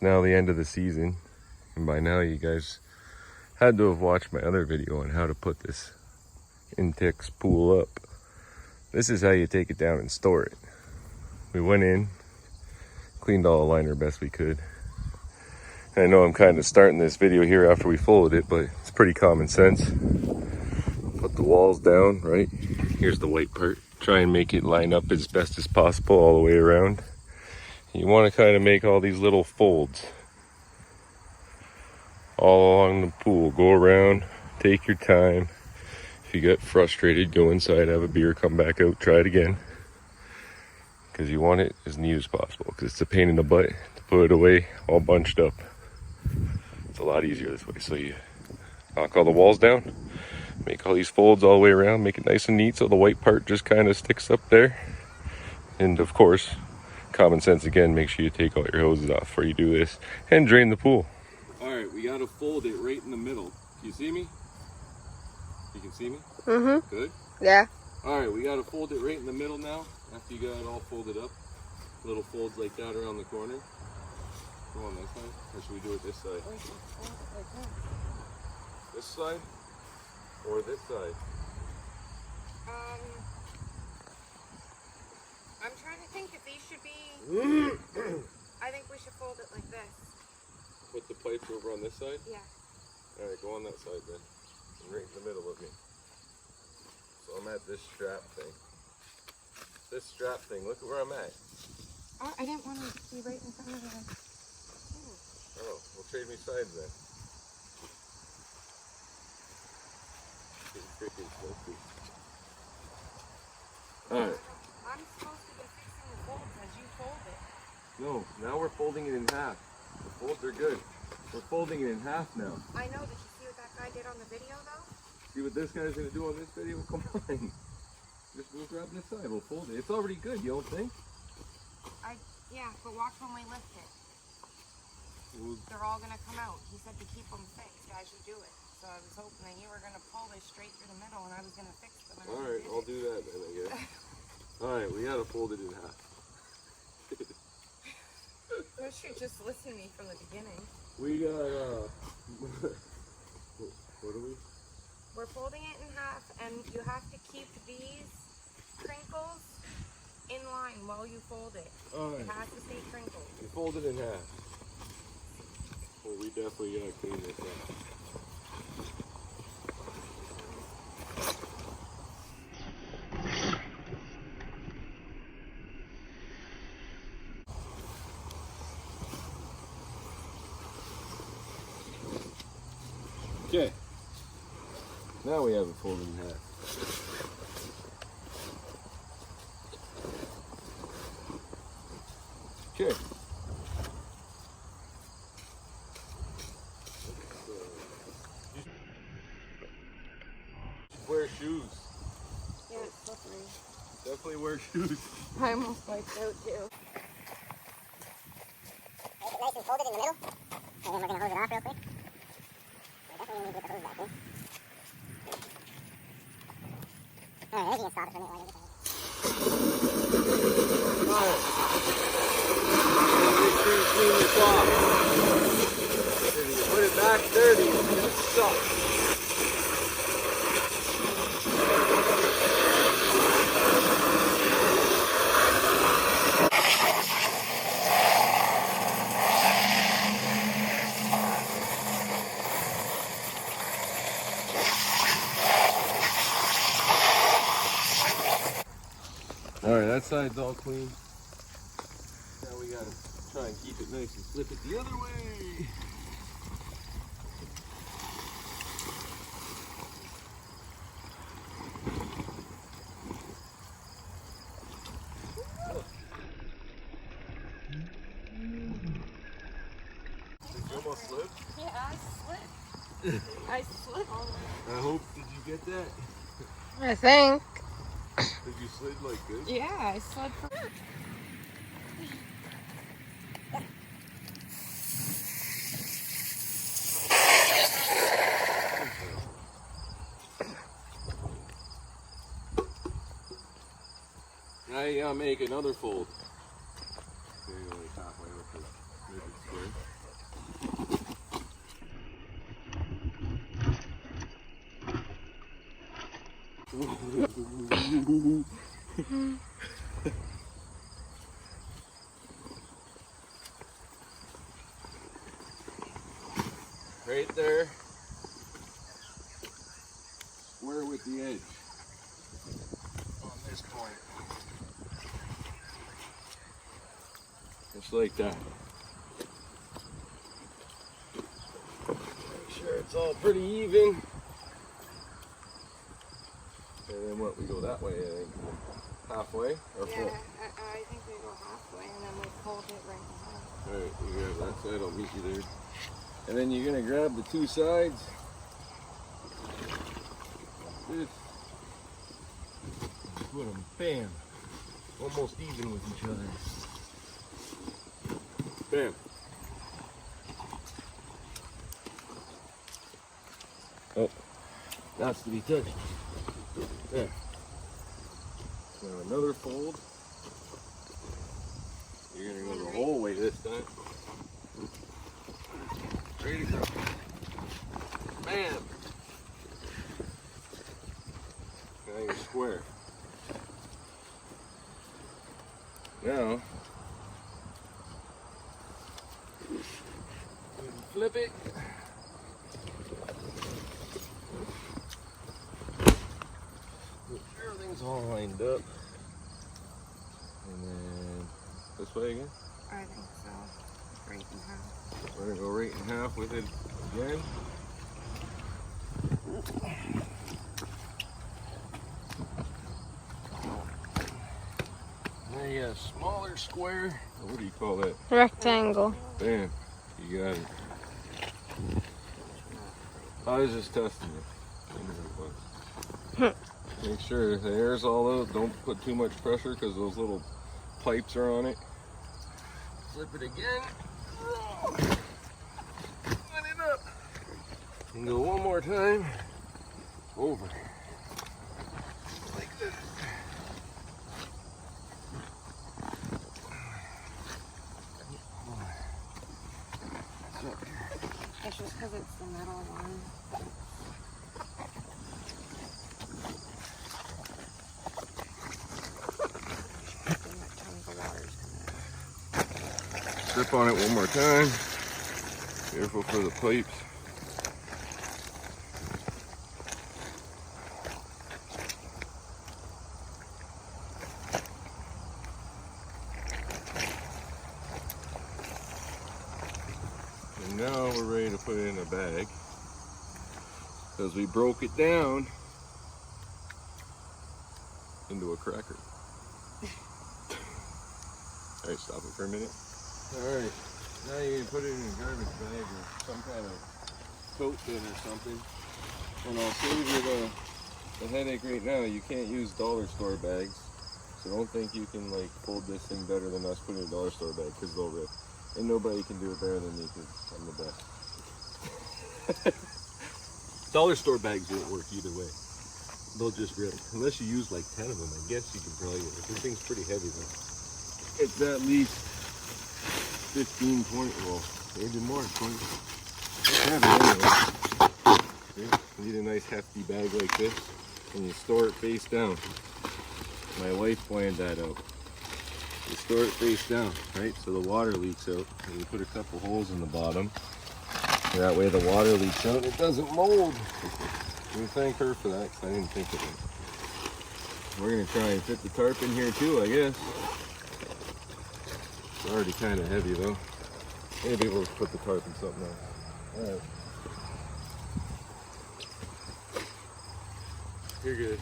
now the end of the season, and by now you guys had to have watched my other video on how to put this Intex pool up. This is how you take it down and store it. We went in, cleaned all the liner best we could. And I know I'm kind of starting this video here after we folded it, but it's pretty common sense. Put the walls down, right? Here's the white part. Try and make it line up as best as possible all the way around. You want to kind of make all these little folds all along the pool. Go around, take your time. If you get frustrated, go inside, have a beer, come back out, try it again. Because you want it as neat as possible, because it's a pain in the butt to put it away all bunched up. It's a lot easier this way. So you knock all the walls down, make all these folds all the way around, make it nice and neat so the white part just kind of sticks up there. And of course, common sense again, make sure you take all your hoses off before you do this and drain the pool. Alright, we gotta fold it right in the middle. Can you see me? You can see me? Mm-hmm. Good? Yeah. Alright, we gotta fold it right in the middle now. After you got it all folded up. Little folds like that around the corner. Go on this side? Or should we do it this side? This side? Or this side? I'm trying to think if these should be... I think we should fold it like this. Put the pipes over on this side? Yeah. Alright, go on that side then. I'm right in the middle of me. So I'm at this strap thing. This strap thing, look at where I'm at. Oh, I didn't want to be right in front of them. Oh, well trade me sides then. Getting freaking smoky. Alright. I'm supposed to be fixing the folds as you fold it. No, now we're folding it in half. The folds are good. We're folding it in half now. I know, did you see what that guy did on the video though? See what this guy's gonna do on this video? Come on. Just we'll grab this side, we'll fold it. It's already good, you don't think? Yeah, but watch when we lift it. They're all gonna come out. He said to keep them fixed as you do it. So I was hoping that you were gonna pull this straight through the middle and I was gonna fix them. Alright, I'll do that then, I guess. Alright, we gotta fold it in half. You should just listen to me from the beginning. We got, what are we? We're folding it in half and you have to keep these crinkles in line while you fold it. Alright. It has to stay crinkled. We fold it in half. Well, we definitely gotta clean this up. Okay. Now we have it folded in half. Okay. Wear shoes. Yeah, it's slippery. Definitely wear shoes. I almost wiped out too. Nice and folded in the middle. And then we're going to hose it off real quick. We're definitely going to get the hose back in. Alright, you can stop it for a minute while you get the hose. Make sure you clean this off. If you put it back dirty, it's going to suck. Alright, that side's all clean. Now we gotta try and keep it nice and flip it the other way. Did you almost slip? Yeah, I slipped. I slipped. I hope, did you get that? I think. Did you slid like good? Yeah, I slid for... Now you gotta make another fold. Maybe like halfway with the square. Right there. Square with the edge. On this point. Just like that. Make sure it's all pretty even. And then what, we go that way, I think. Halfway or Yeah, full? I think we go halfway and then we fold it right in half. Alright, you grab that side, I'll meet you there. And then you're gonna grab the two sides. Like this. Put them, bam. Almost even with each other. Bam. Oh, that's to be touched. There. Now another fold. You're gonna go the whole way this time. Ready to go. Bam! Now you're square. Now, flip it. Everything's all lined up. And then this way again. I think so. Right in half. We're gonna go right in half with it again. Now you got a smaller square. What do you call that? Rectangle. Bam. You got it. I was just testing it. Make sure the air's all out. Don't put too much pressure because those little pipes are on it. Flip it again. Line it up. And go one more time. Over. Like this. It's just because it's the metal one. Grip on it one more time. Careful for the pipes. And now we're ready to put it in a bag because we broke it down into a cracker. Alright, stop it for a minute. Alright, now you can put it in a garbage bag or some kind of tote bin or something. And I'll save you the headache right now. You can't use dollar store bags. So don't think you can like fold this thing better than us putting a dollar store bag because they'll rip. And nobody can do it better than me because I'm the best. Dollar store bags won't work either way. They'll just rip. Unless you use like 10 of them, I guess you can probably work. This thing's pretty heavy though. It's at least 15, 20, well, maybe more, 20. It's heavy anyway. See? You need a nice hefty bag like this, and you store it face down. My wife planned that out. You store it face down, right? So the water leaks out, and you put a couple holes in the bottom. That way the water leaks out and it doesn't mold. We thank her for that, because I didn't think of it. We're going to try and fit the tarp in here too, I guess. It's already kind of heavy though. Maybe we'll put the tarp in something else. Alright. You're good.